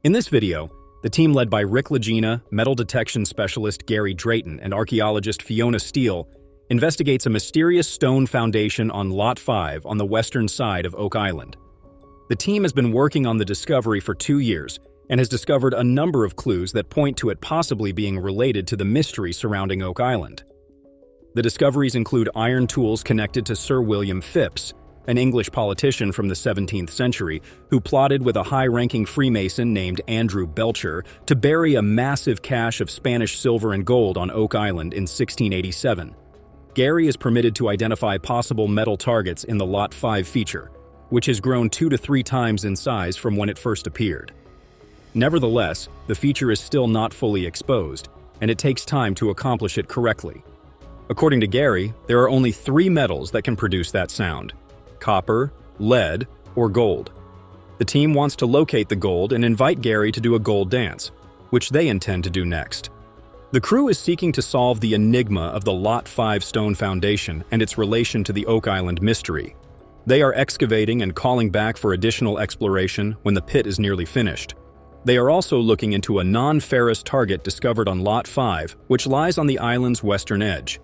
In this video, the team led by Lagena, metal detection specialist Gary Drayton, and archaeologist Fiona Steele investigates a mysterious stone foundation on Lot 5 on the western side of Oak Island. The team has been working on the discovery for 2 years and has discovered a number of clues that point to it possibly being related to the mystery surrounding Oak Island. The discoveries include iron tools connected to Sir William Phipps, an English politician from the 17th century who plotted with a high-ranking Freemason named Andrew Belcher to bury a massive cache of Spanish silver and gold on Oak Island in 1687. Gary is permitted to identify possible metal targets in the Lot 5 feature, which has grown 2 to 3 times in size from when it first appeared. Nevertheless, the feature is still not fully exposed, and it takes time to accomplish it correctly. According to Gary, there are only 3 metals that can produce that sound: copper, lead, or gold. The team wants to locate the gold and invite Gary to do a gold dance, which they intend to do next. The crew is seeking to solve the enigma of the Lot 5 stone foundation and its relation to the Oak Island mystery. They are excavating and calling back for additional exploration when the pit is nearly finished. They are also looking into a non-ferrous target discovered on Lot 5, which lies on the island's western edge.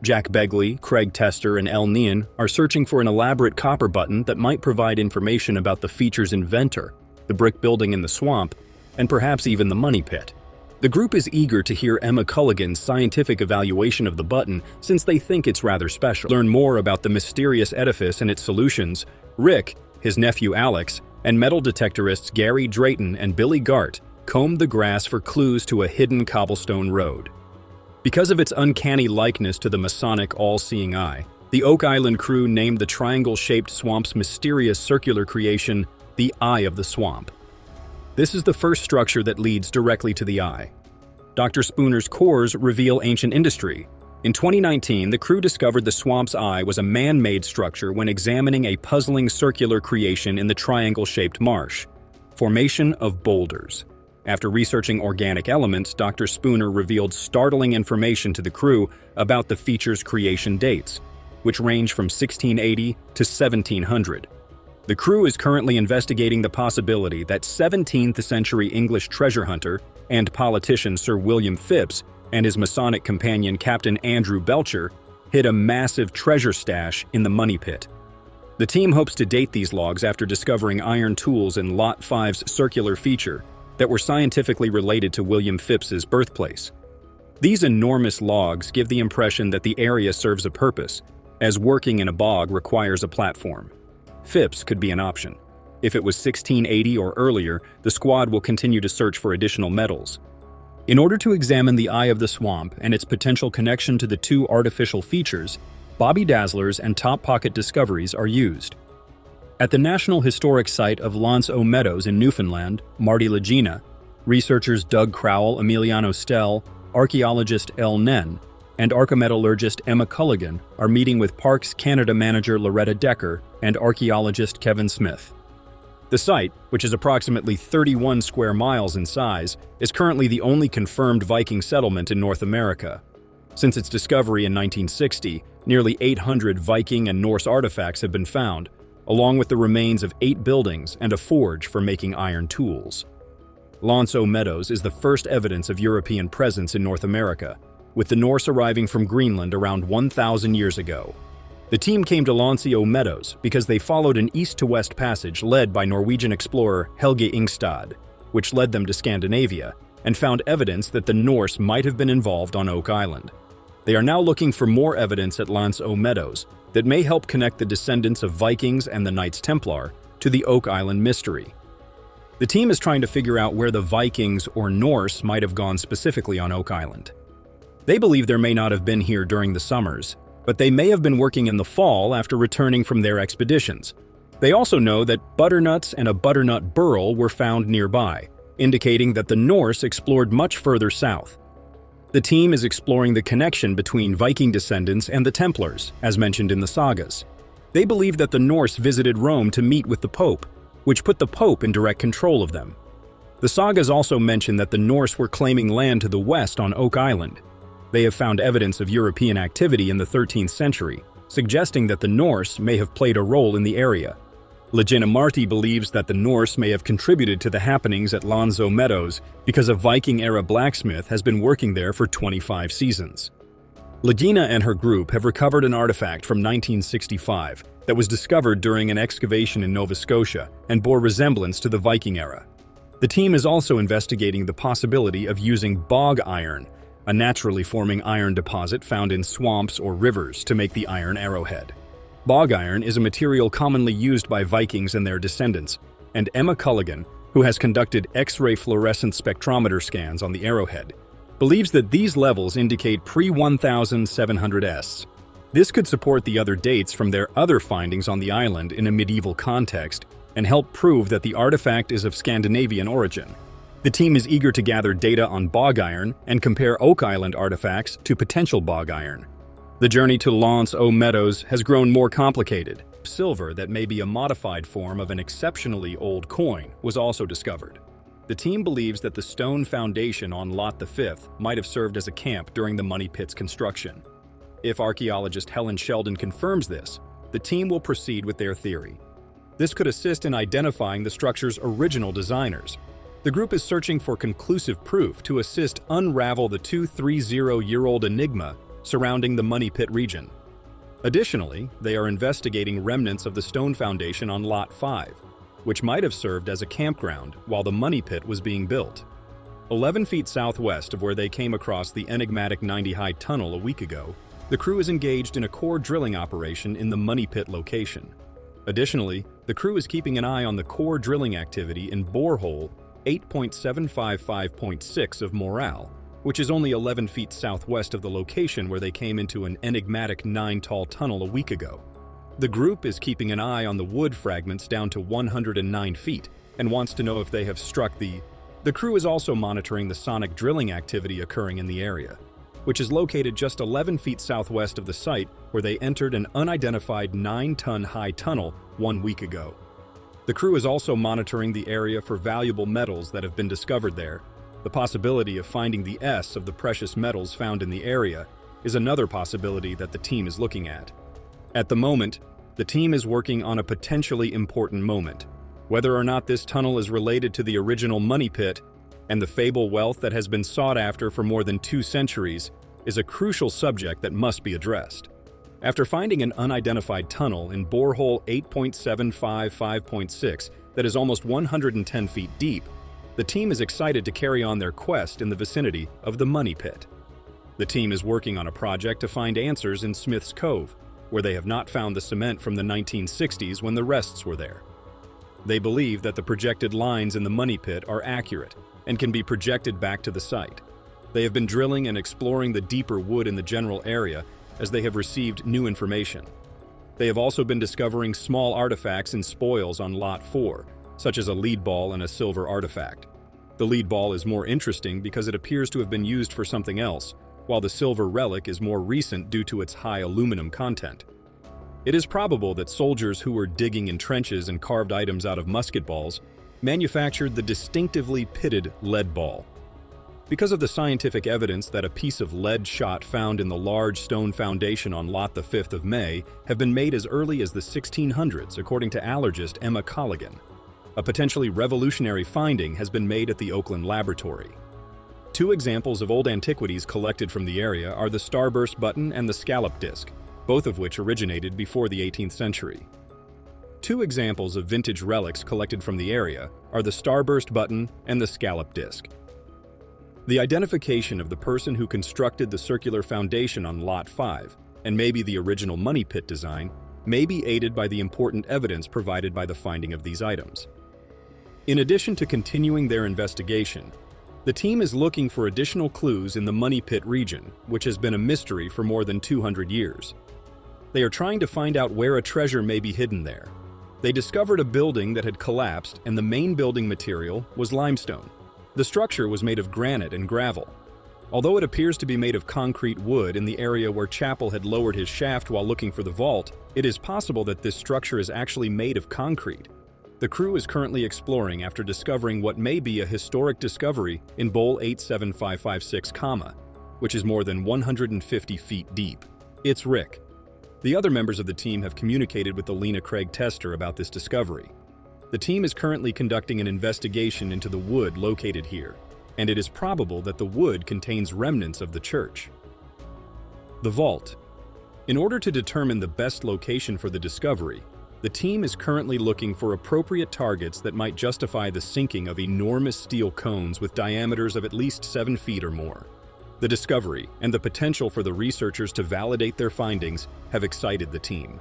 Jack Begley, Craig Tester, and El Nian are searching for an elaborate copper button that might provide information about the feature's inventor, the brick building in the swamp, and perhaps even the money pit. The group is eager to hear Emma Culligan's scientific evaluation of the button since they think it's rather special. Learn more about the mysterious edifice and its solutions. Rick, his nephew Alex, and metal detectorists Gary Drayton and Billy Gart combed the grass for clues to a hidden cobblestone road. Because of its uncanny likeness to the Masonic all-seeing eye, the Oak Island crew named the triangle-shaped swamp's mysterious circular creation the Eye of the Swamp. This is the first structure that leads directly to the eye. Dr. Spooner's cores reveal ancient industry. In 2019, the crew discovered the swamp's eye was a man-made structure when examining a puzzling circular creation in the triangle-shaped marsh. Formation of boulders. After researching organic elements, Dr. Spooner revealed startling information to the crew about the feature's creation dates, which range from 1680 to 1700. The crew is currently investigating the possibility that 17th century English treasure hunter and politician Sir William Phipps and his Masonic companion Captain Andrew Belcher hid a massive treasure stash in the money pit. The team hopes to date these logs after discovering iron tools in Lot 5's circular feature that were scientifically related to William Phipps's birthplace. These enormous logs give the impression that the area serves a purpose, as working in a bog requires a platform. Phipps could be an option. If it was 1680 or earlier, the squad will continue to search for additional metals. In order to examine the Eye of the Swamp and its potential connection to the 2 artificial features, Bobby Dazzler's and Top Pocket discoveries are used. At the National Historic Site of L'Anse aux Meadows in Newfoundland, Marty Lagena, researchers Doug Crowell, Emiliano Stell, archaeologist El Nen, and archimetallurgist Emma Culligan are meeting with Parks Canada manager Loretta Decker and archaeologist Kevin Smith. The site, which is approximately 31 square miles in size, is currently the only confirmed Viking settlement in North America. Since its discovery in 1960, nearly 800 Viking and Norse artifacts have been found, along with the remains of 8 buildings and a forge for making iron tools. L'Anse aux Meadows is the first evidence of European presence in North America, with the Norse arriving from Greenland around 1,000 years ago. The team came to L'Anse aux Meadows because they followed an east-to-west passage led by Norwegian explorer Helge Ingstad, which led them to Scandinavia, and found evidence that the Norse might have been involved on Oak Island. They are now looking for more evidence at L'Anse aux Meadows that may help connect the descendants of Vikings and the Knights Templar to the Oak Island mystery. The team is trying to figure out where the Vikings or Norse might have gone specifically on Oak Island. They believe there may not have been here during the summers, but they may have been working in the fall after returning from their expeditions. They also know that butternuts and a butternut burl were found nearby, indicating that the Norse explored much further south. The team is exploring the connection between Viking descendants and the Templars, as mentioned in the sagas. They believe that the Norse visited Rome to meet with the Pope, which put the Pope in direct control of them. The sagas also mention that the Norse were claiming land to the west on Oak Island. They have found evidence of European activity in the 13th century, suggesting that the Norse may have played a role in the area. Lagena believes that the Norse may have contributed to the happenings at Lonzo Meadows because a Viking-era blacksmith has been working there for 25 seasons. Lagena and her group have recovered an artifact from 1965 that was discovered during an excavation in Nova Scotia and bore resemblance to the Viking era. The team is also investigating the possibility of using bog iron, a naturally forming iron deposit found in swamps or rivers, to make the iron arrowhead. Bog iron is a material commonly used by Vikings and their descendants, and Emma Culligan, who has conducted X-ray fluorescent spectrometer scans on the arrowhead, believes that these levels indicate pre-1700s. This could support the other dates from their other findings on the island in a medieval context and help prove that the artifact is of Scandinavian origin. The team is eager to gather data on bog iron and compare Oak Island artifacts to potential bog iron. The journey to Lonzo Meadows has grown more complicated. Silver that may be a modified form of an exceptionally old coin was also discovered. The team believes that the stone foundation on Lot V might have served as a camp during the money pit's construction. If archaeologist Helen Sheldon confirms this, the team will proceed with their theory. This could assist in identifying the structure's original designers. The group is searching for conclusive proof to assist unravel the 230-year-old enigma surrounding the money pit region. Additionally, they are investigating remnants of the stone foundation on Lot 5, which might have served as a campground while the money pit was being built. 11 feet southwest of where they came across the enigmatic 90-high tunnel a week ago, the crew is engaged in a core drilling operation in the money pit location. Additionally, the crew is keeping an eye on the core drilling activity in borehole 8.755.6 of Morale, which is only 11 feet southwest of the location where they came into an enigmatic 9-tall tunnel a week ago. The group is keeping an eye on the wood fragments down to 109 feet and wants to know if they have struck the... The crew is also monitoring the sonic drilling activity occurring in the area, which is located just 11 feet southwest of the site where they entered an unidentified 9-ton high tunnel 1 week ago. The crew is also monitoring the area for valuable metals that have been discovered there. The possibility of finding the S of the precious metals found in the area is another possibility that the team is looking at. At the moment, the team is working on a potentially important moment. Whether or not this tunnel is related to the original money pit and the fable wealth that has been sought after for more than 2 centuries is a crucial subject that must be addressed. After finding an unidentified tunnel in borehole 8.755.6 that is almost 110 feet deep, the team is excited to carry on their quest in the vicinity of the money pit. The team is working on a project to find answers in Smith's Cove, where they have not found the cement from the 1960s when the rests were there. They believe that the projected lines in the money pit are accurate and can be projected back to the site. They have been drilling and exploring the deeper wood in the general area as they have received new information. They have also been discovering small artifacts and spoils on Lot 4, such as a lead ball and a silver artifact. The lead ball is more interesting because it appears to have been used for something else, while the silver relic is more recent due to its high aluminum content. It is probable that soldiers who were digging in trenches and carved items out of musket balls manufactured the distinctively pitted lead ball. Because of the scientific evidence that a piece of lead shot found in the large stone foundation on Lot the 5th of May have been made as early as the 1600s, according to allergist Emma Culligan. A potentially revolutionary finding has been made at the Oakland laboratory. 2 examples of old antiquities collected from the area are the starburst button and the scallop disc, both of which originated before the 18th century. 2 examples of vintage relics collected from the area are the starburst button and the scallop disc. The identification of the person who constructed the circular foundation on Lot 5, and maybe the original money pit design, may be aided by the important evidence provided by the finding of these items. In addition to continuing their investigation, the team is looking for additional clues in the money pit region, which has been a mystery for more than 200 years. They are trying to find out where a treasure may be hidden there. They discovered a building that had collapsed, and the main building material was limestone. The structure was made of granite and gravel. Although it appears to be made of concrete wood in the area where Chappell had lowered his shaft while looking for the vault, it is possible that this structure is actually made of concrete. The crew is currently exploring after discovering what may be a historic discovery in Bowl 87556, which is more than 150 feet deep. It's Rick. The other members of the team have communicated with the Lagena Craig tester about this discovery. The team is currently conducting an investigation into the wood located here, and it is probable that the wood contains remnants of the church. The vault. In order to determine the best location for the discovery, the team is currently looking for appropriate targets that might justify the sinking of enormous steel cones with diameters of at least 7 feet or more. The discovery and the potential for the researchers to validate their findings have excited the team.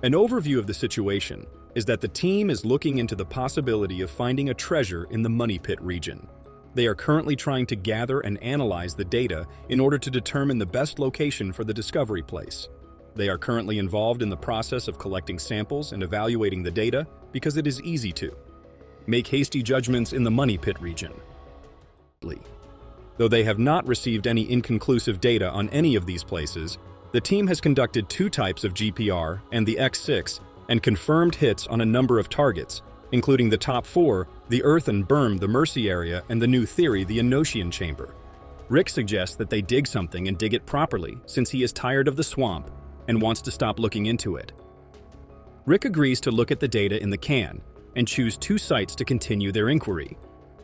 An overview of the situation is that the team is looking into the possibility of finding a treasure in the Money Pit region. They are currently trying to gather and analyze the data in order to determine the best location for the discovery place. They are currently involved in the process of collecting samples and evaluating the data because it is easy to make hasty judgments in the Money Pit region. Though they have not received any inconclusive data on any of these places, the team has conducted 2 types of GPR and the X6 and confirmed hits on a number of targets, including the top 4, the Earth and Berm, the Mercy area, and the new theory, the Enochian Chamber. Rick suggests that they dig something and dig it properly since he is tired of the swamp and wants to stop looking into it. Rick agrees to look at the data in the can and choose 2 sites to continue their inquiry.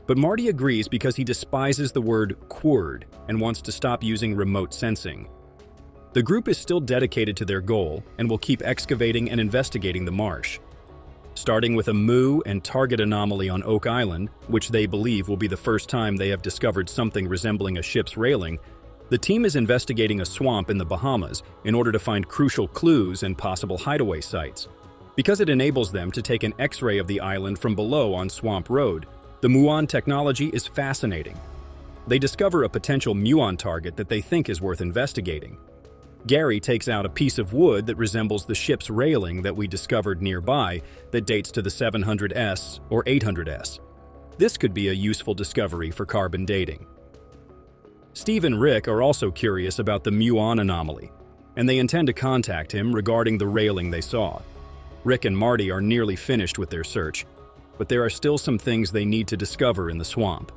But Marty agrees because he despises the word "quird" and wants to stop using remote sensing. The group is still dedicated to their goal and will keep excavating and investigating the marsh. Starting with a moo and target anomaly on Oak Island, which they believe will be the first time they have discovered something resembling a ship's railing, the team is investigating a swamp in the Bahamas in order to find crucial clues and possible hideaway sites. Because it enables them to take an X-ray of the island from below on Swamp Road, the muon technology is fascinating. They discover a potential muon target that they think is worth investigating. Gary takes out a piece of wood that resembles the ship's railing that we discovered nearby that dates to the 700S or 800S. This could be a useful discovery for carbon dating. Steve and Rick are also curious about the muon anomaly, and they intend to contact him regarding the railing they saw. Rick and Marty are nearly finished with their search, but there are still some things they need to discover in the swamp.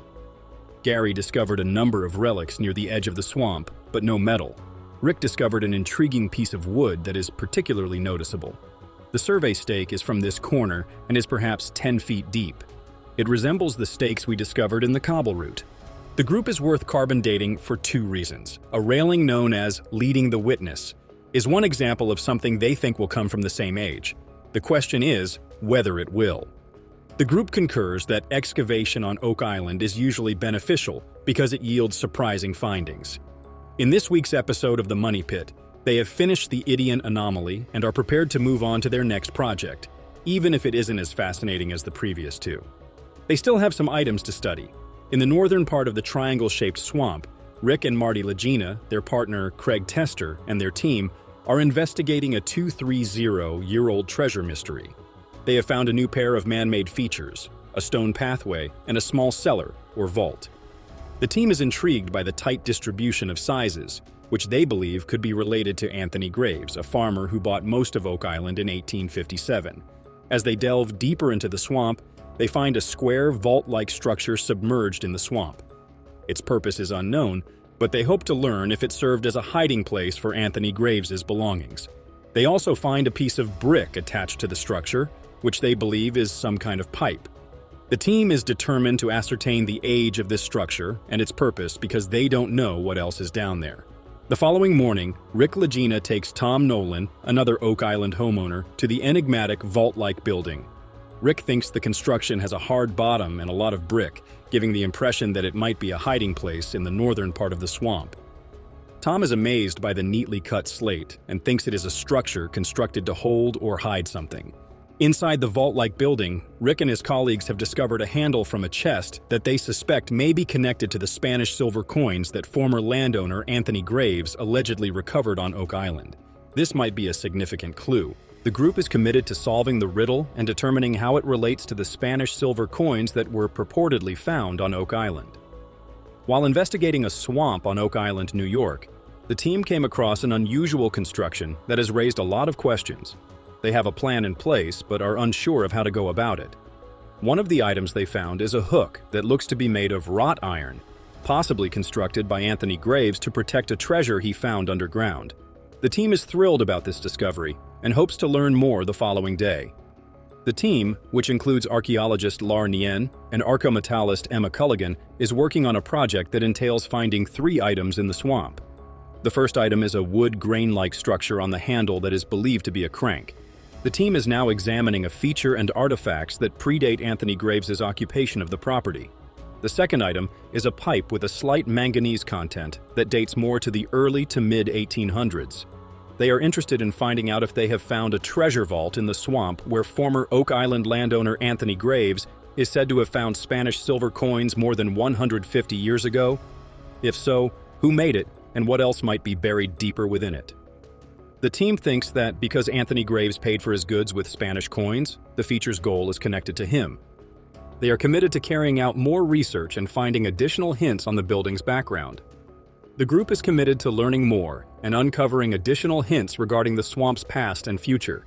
Gary discovered a number of relics near the edge of the swamp, but no metal. Rick discovered an intriguing piece of wood that is particularly noticeable. The survey stake is from this corner and is perhaps 10 feet deep. It resembles the stakes we discovered in the cobble route. The group is worth carbon dating for 2 reasons. A railing known as "leading the witness" is one example of something they think will come from the same age. The question is whether it will. The group concurs that excavation on Oak Island is usually beneficial because it yields surprising findings. In this week's episode of The Money Pit, they have finished the Idian anomaly and are prepared to move on to their next project, even if it isn't as fascinating as the previous 2. They still have some items to study. In the northern part of the triangle-shaped swamp, Rick and Marty Lagena, their partner Craig Tester, and their team are investigating a 230-year-old treasure mystery. They have found a new pair of man-made features, a stone pathway, and a small cellar, or vault. The team is intrigued by the tight distribution of sizes, which they believe could be related to Anthony Graves, a farmer who bought most of Oak Island in 1857. As they delve deeper into the swamp, they find a square, vault-like structure submerged in the swamp. Its purpose is unknown, but they hope to learn if it served as a hiding place for Anthony Graves' belongings. They also find a piece of brick attached to the structure, which they believe is some kind of pipe. The team is determined to ascertain the age of this structure and its purpose because they don't know what else is down there. The following morning, Rick Lagena takes Tom Nolan, another Oak Island homeowner, to the enigmatic vault-like building. Rick thinks the construction has a hard bottom and a lot of brick, giving the impression that it might be a hiding place in the northern part of the swamp. Tom is amazed by the neatly cut slate and thinks it is a structure constructed to hold or hide something. Inside the vault-like building, Rick and his colleagues have discovered a handle from a chest that they suspect may be connected to the Spanish silver coins that former landowner Anthony Graves allegedly recovered on Oak Island. This might be a significant clue. The group is committed to solving the riddle and determining how it relates to the Spanish silver coins that were purportedly found on Oak Island. While investigating a swamp on Oak Island, New York, the team came across an unusual construction that has raised a lot of questions. They have a plan in place, but are unsure of how to go about it. One of the items they found is a hook that looks to be made of wrought iron, possibly constructed by Anthony Graves to protect a treasure he found underground. The team is thrilled about this discovery and hopes to learn more the following day. The team, which includes archaeologist Lar Nien and archaeometallist Emma Culligan, is working on a project that entails finding 3 items in the swamp. The first item is a wood grain-like structure on the handle that is believed to be a crank. The team is now examining a feature and artifacts that predate Anthony Graves' occupation of the property. The second item is a pipe with a slight manganese content that dates more to the early to mid-1800s. They are interested in finding out if they have found a treasure vault in the swamp where former Oak Island landowner Anthony Graves is said to have found Spanish silver coins more than 150 years ago. If so, who made it and what else might be buried deeper within it? The team thinks that because Anthony Graves paid for his goods with Spanish coins, the feature's goal is connected to him. They are committed to carrying out more research and finding additional hints on the building's background. The group is committed to learning more and uncovering additional hints regarding the swamp's past and future.